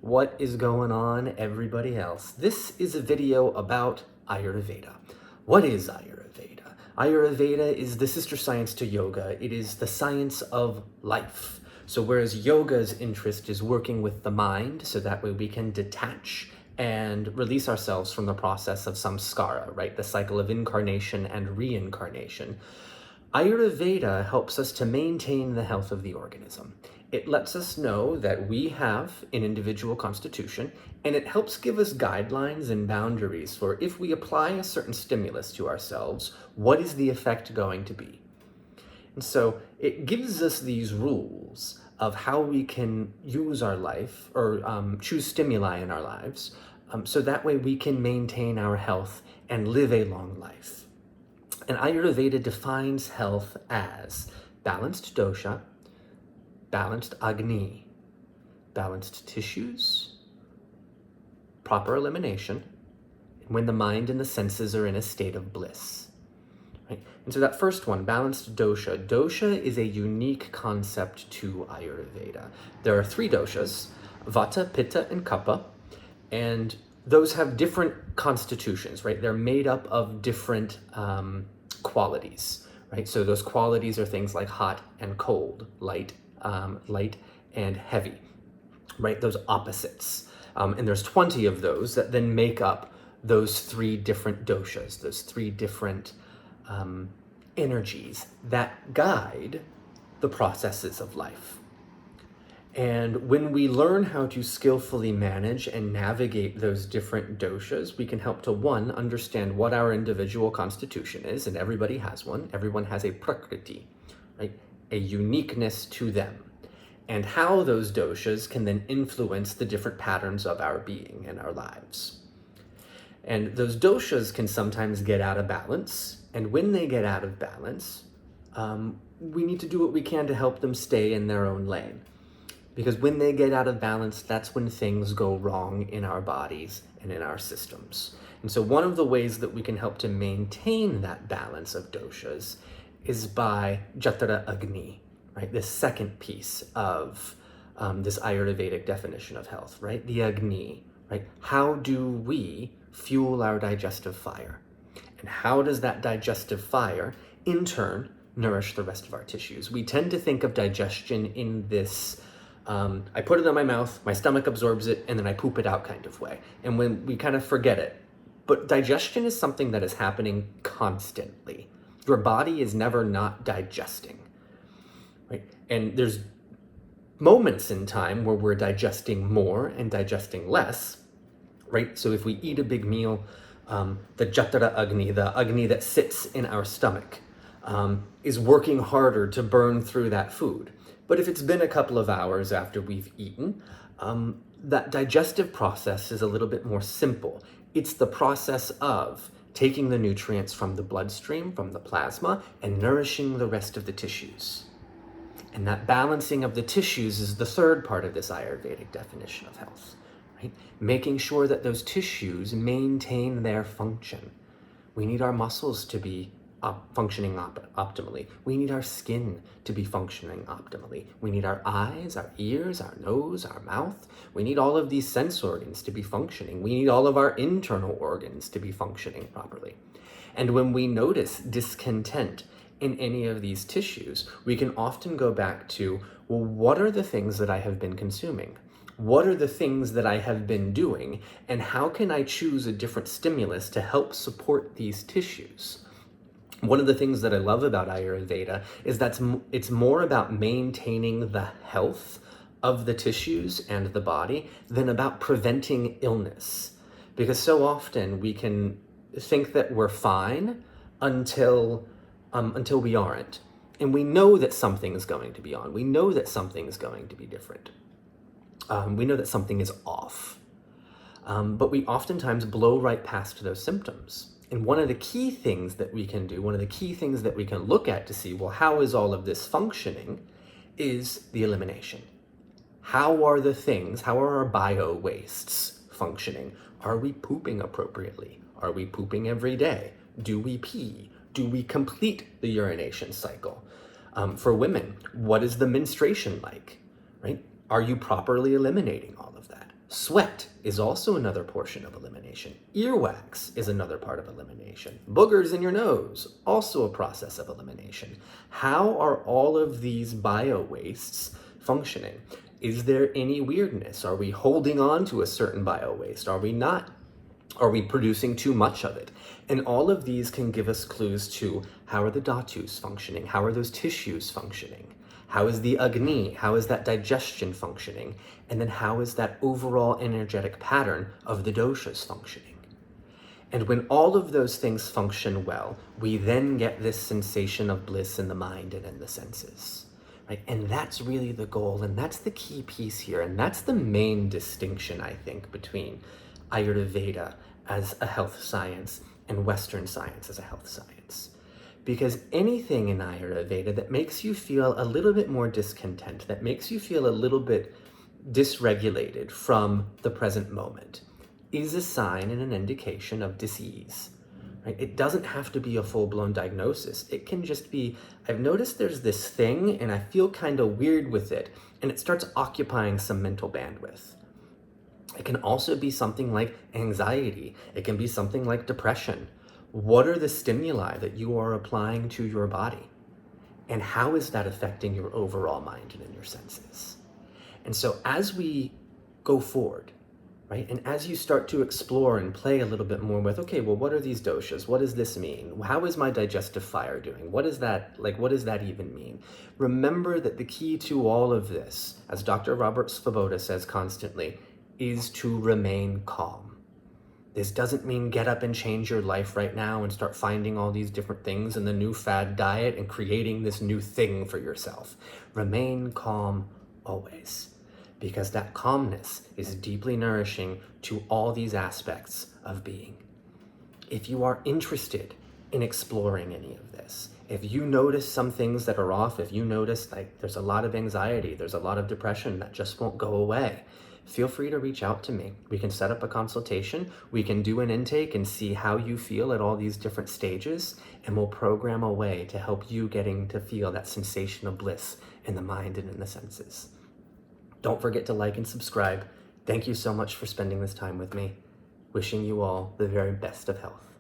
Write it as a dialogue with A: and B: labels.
A: What is going on, everybody else? This is a video about Ayurveda. What is Ayurveda? Ayurveda is the sister science to yoga. It is the science of life. So whereas yoga's interest is working with the mind, so that way we can detach and release ourselves from the process of samskara, right? The cycle of incarnation and reincarnation. Ayurveda helps us to maintain the health of the organism. It lets us know that we have an individual constitution, and it helps give us guidelines and boundaries for if we apply a certain stimulus to ourselves, what is the effect going to be? And so it gives us these rules of how we can use our life or choose stimuli in our lives, so that way we can maintain our health and live a long life. And Ayurveda defines health as balanced dosha, balanced Agni, balanced tissues, proper elimination, and when the mind and the senses are in a state of bliss. Right? And so that first one, balanced dosha. Dosha is a unique concept to Ayurveda. There are 3 doshas, Vata, Pitta, and Kapha, and those have different constitutions, right? They're made up of different qualities, right? So those qualities are things like hot and cold, light and heavy, right? Those opposites. And there's 20 of those that then make up those 3 different doshas, those 3 different energies that guide the processes of life. And when we learn how to skillfully manage and navigate those different doshas, we can help to, 1, understand what our individual constitution is, and everybody has one. Everyone has a prakriti, right? A uniqueness to them, and how those doshas can then influence the different patterns of our being and our lives. And those doshas can sometimes get out of balance, and when they get out of balance, we need to do what we can to help them stay in their own lane. Because when they get out of balance, that's when things go wrong in our bodies and in our systems. And so one of the ways that we can help to maintain that balance of doshas is by Jatara Agni, right? This second piece of this Ayurvedic definition of health, right? The Agni, right? How do we fuel our digestive fire? And how does that digestive fire, in turn, nourish the rest of our tissues? We tend to think of digestion in this I put it in my mouth, my stomach absorbs it, and then I poop it out kind of way. And when we kind of forget it. But digestion is something that is happening constantly. Your body is never not digesting, right? And there's moments in time where we're digesting more and digesting less, right? So if we eat a big meal, the Jatara Agni, the Agni that sits in our stomach, is working harder to burn through that food. But if it's been a couple of hours after we've eaten, that digestive process is a little bit more simple. It's the process of taking the nutrients from the bloodstream, from the plasma, and nourishing the rest of the tissues. And that balancing of the tissues is the third part of this Ayurvedic definition of health, right? Making sure that those tissues maintain their function. We need our muscles to be functioning optimally. We need our skin to be functioning optimally. We need our eyes, our ears, our nose, our mouth. We need all of these sense organs to be functioning. We need all of our internal organs to be functioning properly. And when we notice discontent in any of these tissues, we can often go back to, well, what are the things that I have been consuming? What are the things that I have been doing? And how can I choose a different stimulus to help support these tissues? One of the things that I love about Ayurveda is that it's more about maintaining the health of the tissues and the body than about preventing illness. Because so often we can think that we're fine until we aren't. And we know that something is going to be on. We know that something is going to be different. We know that something is off. But we oftentimes blow right past those symptoms. And one of the key things that we can do, one of the key things that we can look at to see, well, how is all of this functioning, is the elimination. How are our bio wastes functioning? Are we pooping appropriately? Are we pooping every day? Do we pee? Do we complete the urination cycle? For women, what is the menstruation like, right? Are you properly eliminating all of that? Sweat is also another portion of elimination. Earwax is another part of elimination. Boogers in your nose, also a process of elimination. How are all of these bio-wastes functioning? Is there any weirdness? Are we holding on to a certain bio-waste? Are we not? Are we producing too much of it? And all of these can give us clues to how are the dhatus functioning? How are those tissues functioning? How is the Agni? How is that digestion functioning? And then how is that overall energetic pattern of the doshas functioning? And when all of those things function well, we then get this sensation of bliss in the mind and in the senses. Right? And that's really the goal, and that's the key piece here, and that's the main distinction, I think, between Ayurveda as a health science and Western science as a health science. Because anything in Ayurveda that makes you feel a little bit more discontent, that makes you feel a little bit dysregulated from the present moment, is a sign and an indication of disease. Right? It doesn't have to be a full-blown diagnosis. It can just be, I've noticed there's this thing and I feel kind of weird with it, and it starts occupying some mental bandwidth. It can also be something like anxiety. It can be something like depression. What are the stimuli that you are applying to your body? And how is that affecting your overall mind and in your senses? And so as we go forward, right, and as you start to explore and play a little bit more with, okay, well, what are these doshas? What does this mean? How is my digestive fire doing? What is that, like, what does that even mean? Remember that the key to all of this, as Dr. Robert Svoboda says constantly, is to remain calm. This doesn't mean get up and change your life right now and start finding all these different things in the new fad diet and creating this new thing for yourself. Remain calm always, because that calmness is deeply nourishing to all these aspects of being. If you are interested in exploring any of this, if you notice some things that are off, if you notice like there's a lot of anxiety, there's a lot of depression that just won't go away, feel free to reach out to me. We can set up a consultation. We can do an intake and see how you feel at all these different stages, and we'll program a way to help you getting to feel that sensation of bliss in the mind and in the senses. Don't forget to like and subscribe. Thank you so much for spending this time with me. Wishing you all the very best of health.